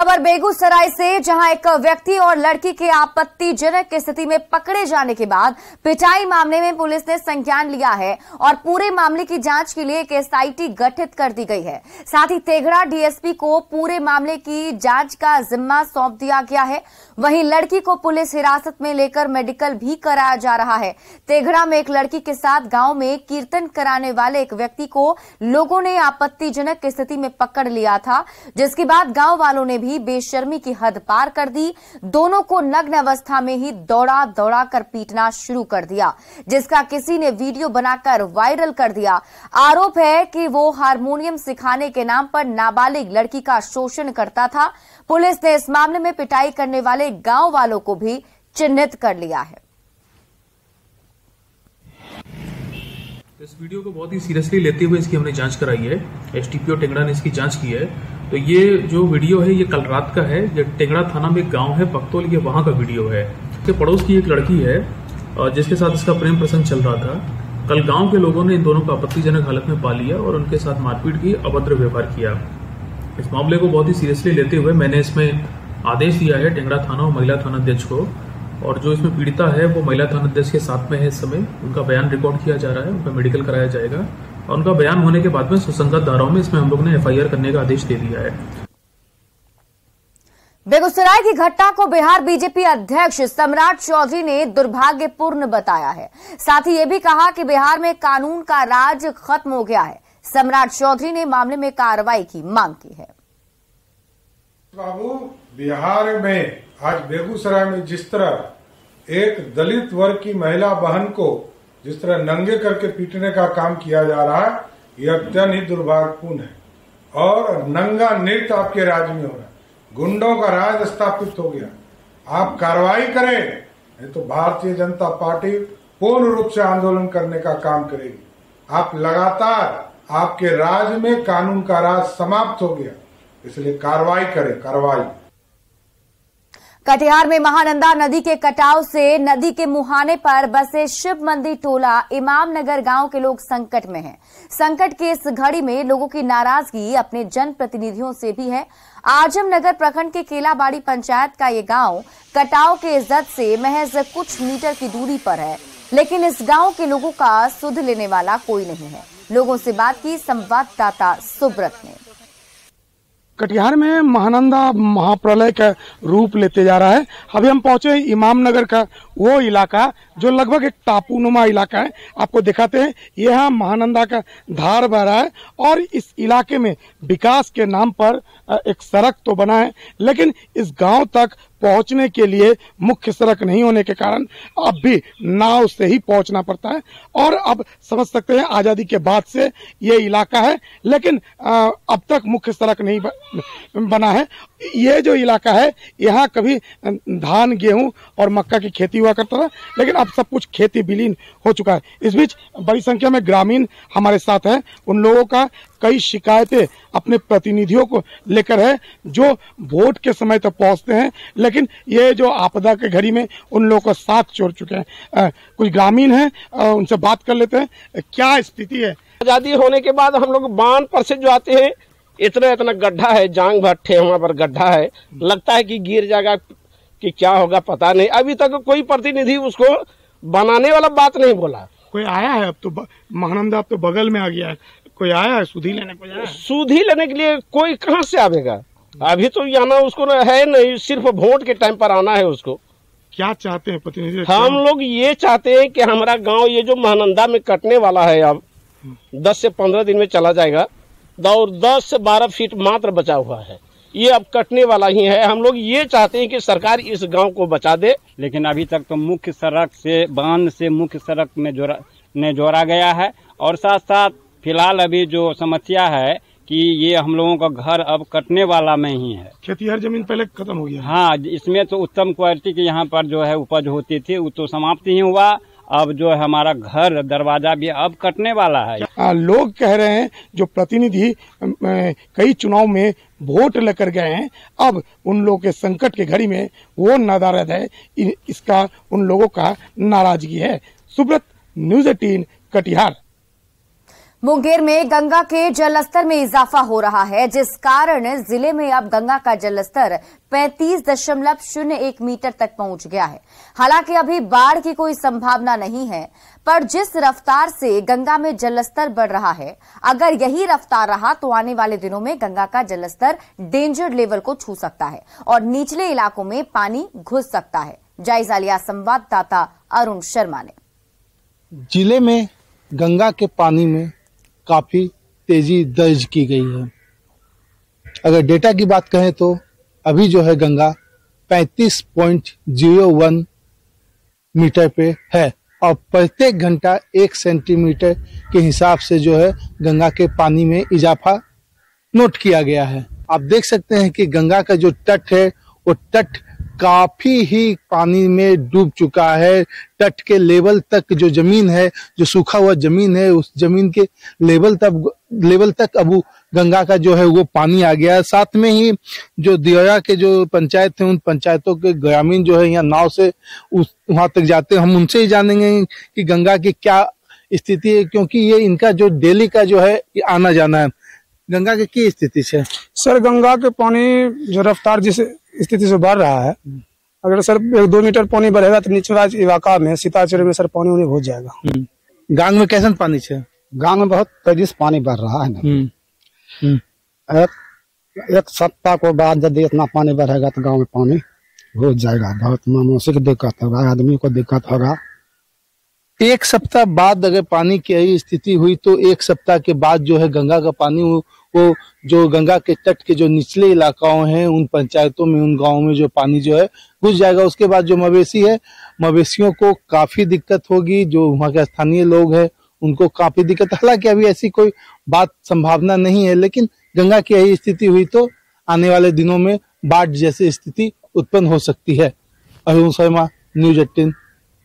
खबर बेगूसराय से, जहां एक व्यक्ति और लड़की के आपत्तिजनक स्थिति में पकड़े जाने के बाद पिटाई मामले में पुलिस ने संज्ञान लिया है और पूरे मामले की जांच के लिए एक एसआईटी गठित कर दी गई है। साथ ही तेघड़ा डीएसपी को पूरे मामले की जांच का जिम्मा सौंप दिया गया है। वहीं लड़की को पुलिस हिरासत में लेकर मेडिकल भी कराया जा रहा है। तेघड़ा में एक लड़की के साथ गांव में कीर्तन कराने वाले एक व्यक्ति को लोगों ने आपत्तिजनक स्थिति में पकड़ लिया था, जिसके बाद गांव वालों ने भी बेशर्मी की हद पार कर दी। दोनों को नग्न अवस्था में ही दौड़ा दौड़ा कर पीटना शुरू कर दिया, जिसका किसी ने वीडियो बनाकर वायरल कर दिया। आरोप है कि वो हारमोनियम सिखाने के नाम पर नाबालिग लड़की का शोषण करता था। पुलिस ने इस मामले में पिटाई करने वाले गांव वालों को भी चिन्हित कर लिया है। इस वीडियो को बहुत ही सीरियसली लेते हुए इसकी हमने जांच कराई है। एसटीपीओ टेंगड़ा ने इसकी जांच की है। तो ये जो वीडियो है ये कल रात का है। ये टेंगड़ा थाना में एक गांव है पकतोल, ये वहां का वीडियो है। इसके पड़ोस की एक लड़की है जिसके साथ इसका प्रेम प्रसंग चल रहा था। कल गांव के लोगों ने इन दोनों को आपत्तिजनक हालत में पा लिया और उनके साथ मारपीट की, अभद्र व्यवहार किया। इस मामले को बहुत ही सीरियसली लेते हुए मैंने इसमें आदेश दिया है टेंगड़ा थाना और महिला थाना अध्यक्ष को, और जो इसमें पीड़िता है वो महिला थाना अध्यक्ष के साथ में है। इस समय उनका बयान रिकॉर्ड किया जा रहा है, उनका मेडिकल कराया जाएगा और उनका बयान होने के बाद में सुसंगत धाराओं में इसमें हम लोग ने एफआईआर करने का आदेश दे दिया है। बेगूसराय की घटना को बिहार बीजेपी अध्यक्ष सम्राट चौधरी ने दुर्भाग्यपूर्ण बताया है। साथ ही ये भी कहा कि बिहार में कानून का राज खत्म हो गया है। सम्राट चौधरी ने मामले में कार्रवाई की मांग की है। बाबू, बिहार में आज बेगूसराय में जिस तरह एक दलित वर्ग की महिला बहन को जिस तरह नंगे करके पीटने का काम किया जा रहा है, यह अत्यंत ही दुर्भाग्यपूर्ण है। और नंगा नृत्य आपके राज्य में हो रहा है, गुंडों का राज स्थापित हो गया। आप कार्रवाई करें, नहीं तो भारतीय जनता पार्टी पूर्ण रूप से आंदोलन करने का काम करेगी। आप लगातार, आपके राज्य में कानून का राज समाप्त हो गया, इसलिए कार्रवाई करें, कार्रवाई। कटिहार में महानंदा नदी के कटाव से नदी के मुहाने पर बसे शिव मंदिर टोला इमाम नगर गांव के लोग संकट में हैं। संकट की इस घड़ी में लोगों की नाराजगी अपने जनप्रतिनिधियों से भी है। आजमनगर प्रखंड के केलाबाड़ी पंचायत का ये गांव कटाव के जद से महज कुछ मीटर की दूरी पर है, लेकिन इस गांव के लोगों का सुध लेने वाला कोई नहीं है। लोगों से बात की संवाददाता सुब्रत ने। कटिहार में महानंदा महाप्रलय का रूप लेते जा रहा है। अभी हम पहुंचे इमाम नगर का वो इलाका जो लगभग एक टापूनुमा इलाका है। आपको दिखाते हैं, यहाँ महानंदा का धार बह रहा है और इस इलाके में विकास के नाम पर एक सड़क तो बना है, लेकिन इस गांव तक पहुंचने के लिए मुख्य सड़क नहीं होने के कारण अब भी नाव से ही पहुंचना पड़ता है। और अब समझ सकते हैं आजादी के बाद से ये इलाका है, लेकिन अब तक मुख्य सड़क नहीं बना है। ये जो इलाका है, यहाँ कभी धान, गेहूं और मक्का की खेती हुआ करता था, लेकिन अब सब कुछ खेती विलीन हो चुका है। इस बीच बड़ी संख्या में ग्रामीण हमारे साथ हैं। उन लोगों का कई शिकायतें अपने प्रतिनिधियों को लेकर है, जो वोट के समय तक पहुंचते हैं, लेकिन ये जो आपदा के घड़ी में उन लोगों को साथ छोड़ चुके हैं। कुछ ग्रामीण हैं, उनसे बात कर लेते हैं, क्या स्थिति है। आजादी होने के बाद हम लोग बांध पर से जो आते हैं, इतना इतना गड्ढा है, जांग भट्टे वहाँ पर गड्ढा है, लगता है कि गिर जाएगा कि क्या होगा पता नहीं। अभी तक कोई प्रतिनिधि उसको बनाने वाला बात नहीं बोला। कोई आया है? अब तो महानंदा अब तो बगल में आ गया है, कोई आया है सुधी लेने को? सुधी लेने के लिए कोई कहाँ से आवेगा? अभी तो आना उसको है नहीं, सिर्फ वोट के टाइम पर आना है उसको। क्या चाहते हैं प्रतिनिधि? हम लोग ये चाहते हैं कि हमारा गांव ये जो महानंदा में कटने वाला है, अब 10 से 15 दिन में चला जाएगा, और 10 से 12 फीट मात्र बचा हुआ है, ये अब कटने वाला ही है। हम लोग ये चाहते हैं कि सरकार इस गांव को बचा दे। लेकिन अभी तक तो मुख्य सड़क से, बांध से मुख्य सड़क में जोड़ा गया है, और साथ साथ फिलहाल अभी जो समस्या है कि ये हम लोगों का घर अब कटने वाला में ही है। खेतीहर जमीन पहले खत्म हो गया। हाँ, इसमें तो उत्तम क्वालिटी की यहाँ पर जो है उपज होती थी, वो तो समाप्त ही हुआ। अब जो है हमारा घर दरवाजा भी अब कटने वाला है। लोग कह रहे हैं, जो प्रतिनिधि कई चुनाव में वोट लेकर गए हैं, अब उन लोगों के संकट के घड़ी में वो नाराज है, इसका उन लोगों का नाराजगी है। सुब्रत, न्यूज़ 18 कटिहार। मुंगेर में गंगा के जलस्तर में इजाफा हो रहा है, जिस कारण जिले में अब गंगा का जलस्तर 35.01 मीटर तक पहुंच गया है। हालांकि अभी बाढ़ की कोई संभावना नहीं है, पर जिस रफ्तार से गंगा में जलस्तर बढ़ रहा है, अगर यही रफ्तार रहा तो आने वाले दिनों में गंगा का जलस्तर डेंजर लेवल को छू सकता है और निचले इलाकों में पानी घुस सकता है। जायजा लिया संवाददाता अरुण शर्मा ने। जिले में गंगा के पानी में काफी तेजी दर्ज की गई है। अगर डेटा की बात कहें तो अभी जो है गंगा 35.01 मीटर पे है और प्रत्येक घंटा 1 सेंटीमीटर के हिसाब से जो है गंगा के पानी में इजाफा नोट किया गया है। आप देख सकते हैं कि गंगा का जो तट है वो तट काफी ही पानी में डूब चुका है। तट के लेवल तक जो जमीन है, जो सूखा हुआ जमीन है, उस जमीन के लेवल तक अब गंगा का जो है वो पानी आ गया है। साथ में ही जो दियोया के जो पंचायत है, उन पंचायतों के ग्रामीण जो है यहाँ नाव से वहां तक जाते हैं। हम उनसे ही जानेंगे कि गंगा की क्या स्थिति है, क्योंकि ये इनका जो डेली का जो है आना जाना है। गंगा की क्या स्थिति है सर? गंगा के पानी जो रफ्तार जिस स्थिति से बढ़ रहा है, अगर सर 1-2 मीटर पानी बढ़ेगा तो निचला इलाका में सीताचढ़ी में सर पानी घुस जाएगा। गांव में कैसा पानी है? गांव में बहुत तेजी से पानी बढ़ रहा है ना। एक सप्ताह को बाद यदि इतना पानी बढ़ेगा तो गांव में पानी घुस जाएगा। बहुत मानसिक दिक्कत होगा, आदमी को दिक्कत होगा। एक सप्ताह बाद अगर पानी की यही स्थिति हुई तो एक सप्ताह के बाद जो है गंगा का पानी वो जो गंगा के तट के जो निचले इलाकाओं हैं, उन पंचायतों में, उन गांवों में जो पानी जो है घुस जाएगा। उसके बाद जो मवेशी है, मवेशियों को काफी दिक्कत होगी। जो वहाँ के स्थानीय लोग हैं उनको काफी दिक्कत। हालांकि अभी ऐसी कोई बात संभावना नहीं है, लेकिन गंगा की यही स्थिति हुई तो आने वाले दिनों में बाढ़ जैसी स्थिति उत्पन्न हो सकती है। अरुण शर्मा, न्यूज 18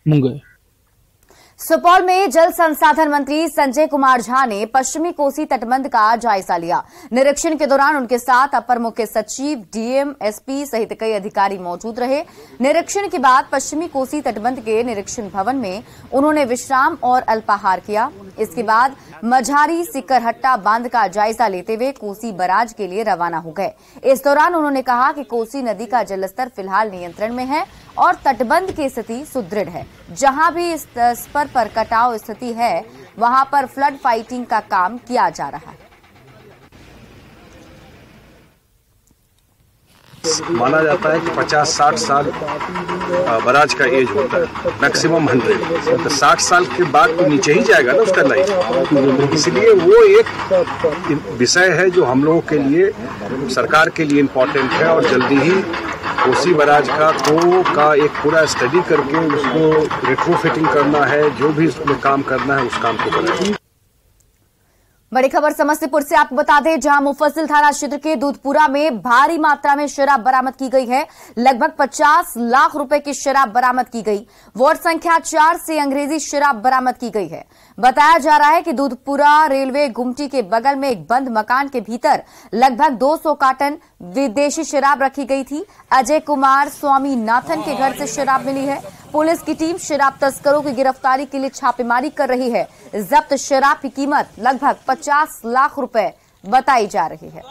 मुंगेर। सुपौल में जल संसाधन मंत्री संजय कुमार झा ने पश्चिमी कोसी तटबंध का जायजा लिया। निरीक्षण के दौरान उनके साथ अपर मुख्य सचिव, डीएम, एसपी सहित कई अधिकारी मौजूद रहे। निरीक्षण के बाद पश्चिमी कोसी तटबंध के निरीक्षण भवन में उन्होंने विश्राम और अल्पाहार किया। इसके बाद मझारी सिकरहट्टा बांध का जायजा लेते हुए कोसी बराज के लिए रवाना हो गए। इस दौरान उन्होंने कहा कि कोसी नदी का जलस्तर फिलहाल नियंत्रण में है और तटबंध की स्थिति सुदृढ़ है। जहां भी इस स्तर पर कटाव स्थिति है, वहां पर फ्लड फाइटिंग का काम किया जा रहा है। माना जाता है कि 50-60 साल बराज का एज होता है, मैक्सिमम 100। तो 60 साल के बाद तो नीचे ही जाएगा ना उसका लाइफ। इसलिए वो एक विषय है जो हम लोगों के लिए, सरकार के लिए इम्पोर्टेंट है और जल्दी ही कोसी बराज का एक पूरा स्टडी करके उसको रेट्रोफिटिंग करना है। जो भी उसमें काम करना है उस काम को करें। बड़ी खबर समस्तीपुर से आपको बता दें, जहां मुफस्सिल थाना क्षेत्र के दूधपुरा में भारी मात्रा में शराब बरामद की गई है। लगभग 50 लाख रुपए की शराब बरामद की गई। वार्ड संख्या 4 से अंग्रेजी शराब बरामद की गई है। बताया जा रहा है कि दूधपुरा रेलवे गुमटी के बगल में एक बंद मकान के भीतर लगभग 200 कार्टन विदेशी शराब रखी गई थी। अजय कुमार स्वामीनाथन के घर से शराब मिली है। पुलिस की टीम शराब तस्करों की गिरफ्तारी के लिए छापेमारी कर रही है। जब्त शराब की कीमत लगभग 50 लाख रुपए बताई जा रही है।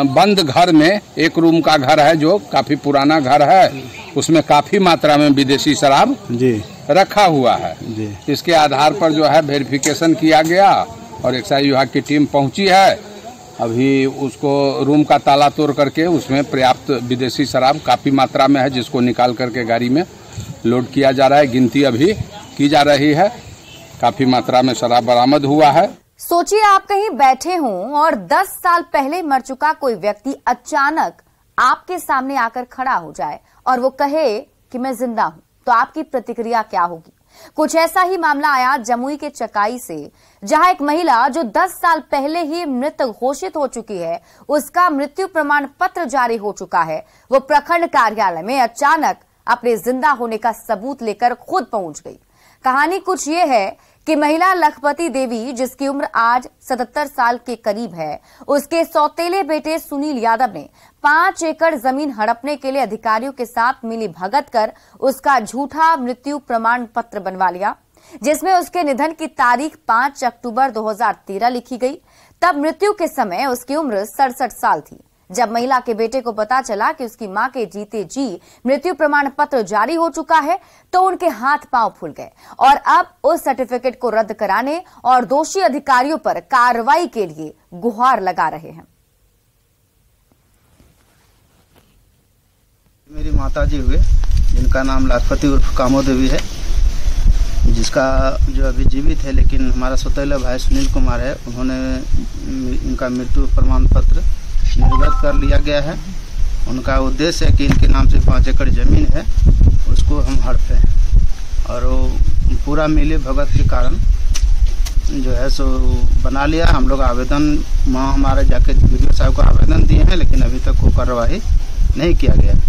बंद घर में एक रूम का घर है जो काफी पुराना घर है, उसमें काफी मात्रा में विदेशी शराब रखा हुआ है। इसके आधार पर जो है वेरिफिकेशन किया गया और एक्साइज विभाग की टीम पहुंची है। अभी उसको रूम का ताला तोड़ करके उसमें पर्याप्त विदेशी शराब काफी मात्रा में है, जिसको निकाल करके गाड़ी में लोड किया जा रहा है। गिनती अभी की जा रही है। काफी मात्रा में शराब बरामद हुआ है। सोचिए, आप कहीं बैठे हों और 10 साल पहले मर चुका कोई व्यक्ति अचानक आपके सामने आकर खड़ा हो जाए और वो कहे कि मैं जिंदा हूं, तो आपकी प्रतिक्रिया क्या होगी? कुछ ऐसा ही मामला आया जमुई के चकाई से, जहां एक महिला जो 10 साल पहले ही मृत घोषित हो चुकी है, उसका मृत्यु प्रमाण पत्र जारी हो चुका है। वो प्रखंड कार्यालय में अचानक अपने जिंदा होने का सबूत लेकर खुद पहुंच गई। कहानी कुछ ये है कि महिला लखपति देवी, जिसकी उम्र आज 77 साल के करीब है, उसके सौतेले बेटे सुनील यादव ने 5 एकड़ जमीन हड़पने के लिए अधिकारियों के साथ मिली भगत कर उसका झूठा मृत्यु प्रमाण पत्र बनवा लिया, जिसमें उसके निधन की तारीख 5 अक्टूबर 2013 लिखी गई। तब मृत्यु के समय उसकी उम्र 67 साल थी। जब महिला के बेटे को पता चला कि उसकी मां के जीते जी मृत्यु प्रमाण पत्र जारी हो चुका है, तो उनके हाथ पांव फूल गए और अब उस सर्टिफिकेट को रद्द कराने और दोषी अधिकारियों पर कार्रवाई के लिए गुहार लगा रहे हैं। मेरी माताजी हुए, जिनका नाम लखपति उर्फ कामो देवी है, जिसका जो अभी जीवित है, लेकिन हमारा सौतेला भाई सुनील कुमार है, उन्होंने इनका मृत्यु प्रमाण पत्र निर्गत कर लिया गया है। उनका उद्देश्य है कि इनके नाम से 5 एकड़ जमीन है, उसको हम हड़पें, और वो पूरा मिली भगत के कारण जो है सो बना लिया। हम लोग आवेदन वहाँ हमारे जाके वीडियो साहब को आवेदन दिए हैं, लेकिन अभी तक कोई कार्रवाई नहीं किया गया।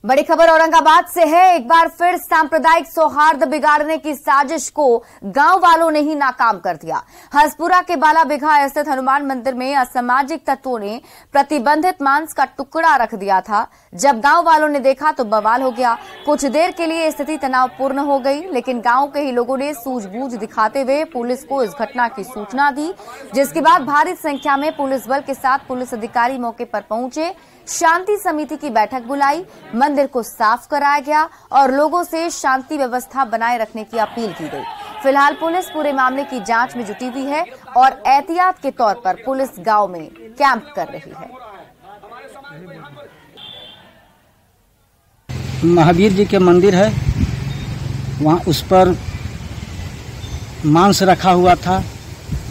बड़ी खबर औरंगाबाद से है। एक बार फिर सांप्रदायिक सौहार्द बिगाड़ने की साजिश को गांव वालों ने ही नाकाम कर दिया। हसपुरा के बाला बिघा स्थित हनुमान मंदिर में असामाजिक तत्वों ने प्रतिबंधित मांस का टुकड़ा रख दिया था। जब गांव वालों ने देखा तो बवाल हो गया। कुछ देर के लिए स्थिति तनावपूर्ण हो गई, लेकिन गांव के ही लोगों ने सूझबूझ दिखाते हुए पुलिस को इस घटना की सूचना दी, जिसके बाद भारी संख्या में पुलिस बल के साथ पुलिस अधिकारी मौके पर पहुंचे, शांति समिति की बैठक बुलाई, मंदिर को साफ कराया गया और लोगों से शांति व्यवस्था बनाए रखने की अपील की गई। फिलहाल पुलिस पूरे मामले की जांच में जुटी हुई है और एहतियात के तौर पर पुलिस गांव में कैंप कर रही है। महावीर जी के मंदिर है, वहां उस पर मांस रखा हुआ था।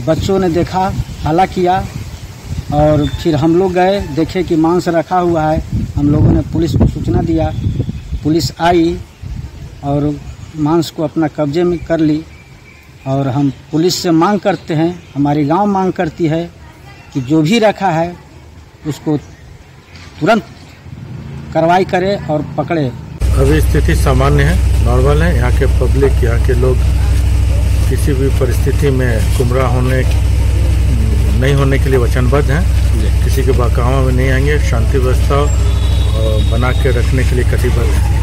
बच्चों ने देखा, हल्ला किया और फिर हम लोग गए, देखे कि मांस रखा हुआ है। हम लोगों ने पुलिस को सूचना दिया, पुलिस आई और मांस को अपना कब्जे में कर ली। और हम पुलिस से मांग करते हैं, हमारी गांव मांग करती है कि जो भी रखा है उसको तुरंत कार्रवाई करे और पकड़े। अभी स्थिति सामान्य है, नॉर्मल है। यहाँ के पब्लिक, यहाँ के लोग किसी भी परिस्थिति में गुमराह नहीं होने के लिए वचनबद्ध हैं। किसी के बहकावा में नहीं आएंगे, शांति व्यवस्था बना के रखने के लिए कटिबद्ध हैं।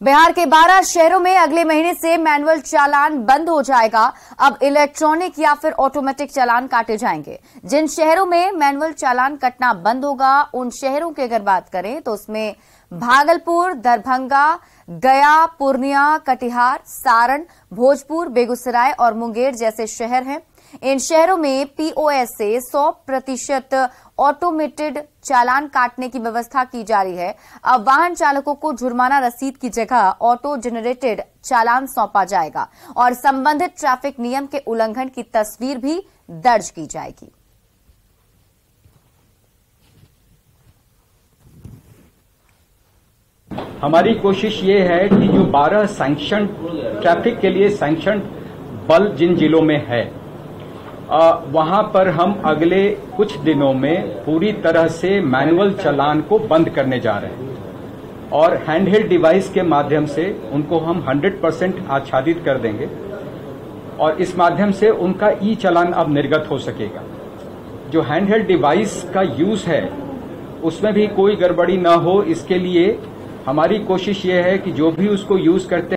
बिहार के 12 शहरों में अगले महीने से मैनुअल चालान बंद हो जाएगा। अब इलेक्ट्रॉनिक या फिर ऑटोमेटिक चालान काटे जाएंगे। जिन शहरों में मैनुअल चालान कटना बंद होगा, उन शहरों की अगर बात करें तो उसमें भागलपुर, दरभंगा, गया, पूर्णिया, कटिहार, सारण, भोजपुर, बेगूसराय और मुंगेर जैसे शहर हैं। इन शहरों में पीओएस से 100% ऑटोमेटेड चालान काटने की व्यवस्था की जा रही है। अब वाहन चालकों को जुर्माना रसीद की जगह ऑटो जनरेटेड चालान सौंपा जाएगा और संबंधित ट्रैफिक नियम के उल्लंघन की तस्वीर भी दर्ज की जाएगी। हमारी कोशिश ये है कि जो 12 सैंक्शन ट्रैफिक के लिए सैंक्शन बल जिन जिलों में है, वहां पर हम अगले कुछ दिनों में पूरी तरह से मैनुअल चालान को बंद करने जा रहे हैं और हैंडहेल्ड डिवाइस के माध्यम से उनको हम 100% आच्छादित कर देंगे और इस माध्यम से उनका ई चालान अब निर्गत हो सकेगा। जो हैंडहेल्ड डिवाइस का यूज है उसमें भी कोई गड़बड़ी न हो, इसके लिए हमारी कोशिश ये है कि जो भी उसको यूज करते